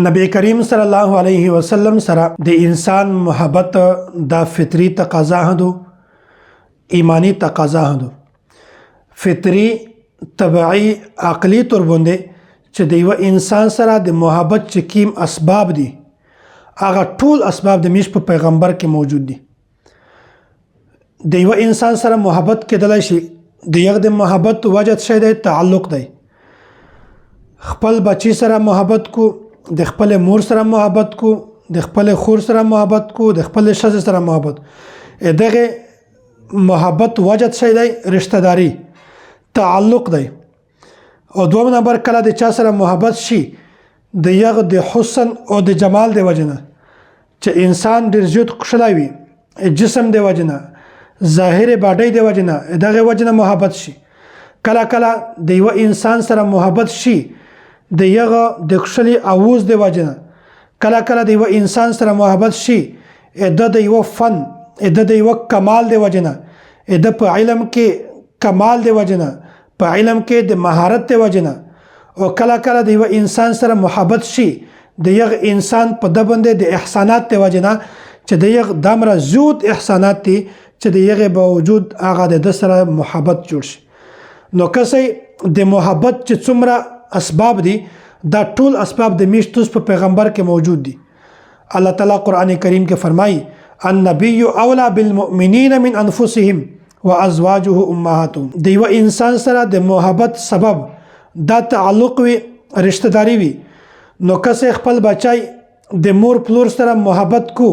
نبی کریم صلی الله علیه وسلم سره د انسان محبت دا فطری تقاضا هدو، ایمانی تقاضا هدو، فطری طبعی عقلی طور باندې چې د یو انسان سره د محبت چې کیم اسباب دي هغه ټول اسباب د میش په پیغمبر کې موجود دي. د یو انسان سره محبت کېدلای شي د یو د محبت وجد شي د تعلق دی. خپل بچی سره محبت کو، د خپل مور سره محبت کو، د خپل خور سره محبت کو، د خپل ښځې سره محبت. دغه محبت وجد شي دی رشتہ داری تعلق دی. او دوم نمبر کله د چا سره محبت شي د یغ د حسن او د جمال دی وجنه چې انسان ډیر زیات خوشاله وي، جسم دی وجنه، ظاهر باډی دی وجنه، دغه وجنه محبت شي. کله کله د یو انسان سره محبت شي د یغه د خوشالي اواز دی وجنه، کله کله د یو انسان سره محبت شي د یو فن د یو کمال دی وجنه، د په علم کې کمال دی وجنه، په علم کې د مهارت دی وجنه. او کله کله د یو انسان سره محبت شي د یغ انسان په د باندې د احسانات دی وجنه چې د یغ دمره زود احسانات دي چې د یغ باوجود هغه د سره محبت جوړ شي. نو کسې د محبت چې څومره اسباب دي دا ټول اسباب د میشتوس په پیغمبر کې موجود دي. الله تعالی قرآن کریم کې فرمایي النبی اولا بالمؤمنین من انفسهم وازواجه امهاتهم. د یو انسان سره د محبت سبب دا تعلق وي، رشتہ داری وي. نو کسې خپل بچای د مور پلور سره محبت کو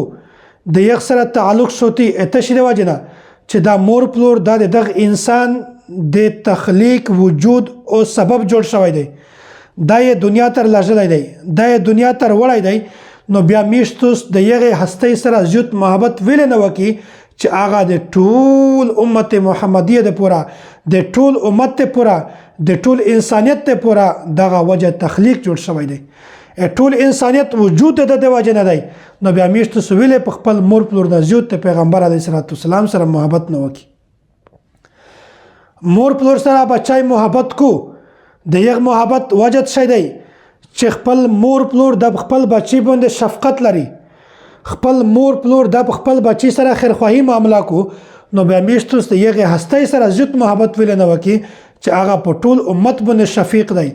د یو سره تعلق شوتی اتشری وجنه چې دا مور پلور دا دغه انسان د تخلیق وجود او سبب جوړ شوی دی، دا یې دنیا تر لږلی دی، دا یې دنیا تر وړی دی. نو بیا میشتوس د یغې هستۍ سره زیات محبت ویلی نه وکړي چې هغه د ټول امت محمدیه د پوره، د ټول امت ته پوره، د ټول انسانیت ته پوره دغه وجه تخلیق جوړ شوی دی، ټول انسانیت وجود د وجه نه دی. نو بیا میشتوس ویلی په خپل مور پلور نه زیات د پیغمبر علیه السلام سره محبت نه وکړي. مور پلور سره بچای محبت کو د یغ محبت وجد شي دی چې خپل مور پلور د خپل بچی باندې شفقت لري، خپل مور پلور د خپل بچی سره خیرخواهی معامله کو. نو بیا میشتوس د یغ هستۍ سره زیات محبت ویل نه وکي چې هغه په ټول امت باندې شفیق دی،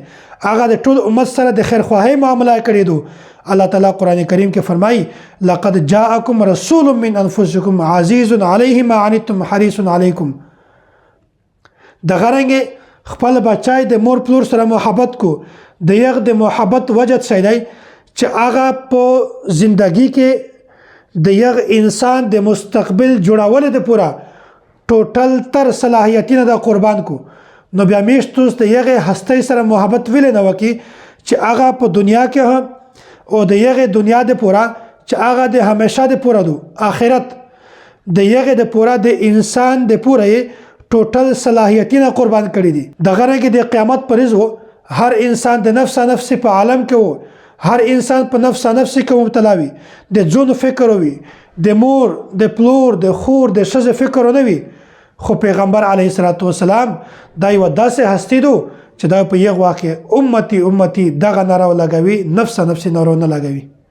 هغه د ټول امت سره د خیرخواهی معامله کړی دو. الله تعالی قرآن کریم کې فرمایي لقد جاءکم رسول من انفسکم عزیز علیه ما عنتم حریص علیکم. د غرنګ خپل بچای د مور پلور سره محبت کو د یغ د محبت وجد شي دی چې هغه په زندگی کې د یغ انسان د مستقبل جوړول د پورا ټوټل تر صلاحیتونه د قربان کو. نو بیا میشتوس د یغ هستۍ سره محبت ویل نه وکي چې هغه په دنیا کې او د یغ دنیا د پورا چې هغه د همیشه د پورا دو آخرت د یغ د پورا د انسان د پورا ټوټل صلاحیتونه قربان کړي دي. دغه رنګ د قیامت پر ورځ هر انسان د نفس نفس په عالم کې وو، هر انسان په نفس نفس کې مبتلا وي، د ځون فکر وي، د مور د پلور د خور د ښځې فکر نه وي. خو پیغمبر علیه السلام دا یو داسې هستی دو چې دا په یغ واقع امتی امتی دغه ناره لګوي، نفس نفس ناره نه لګوي.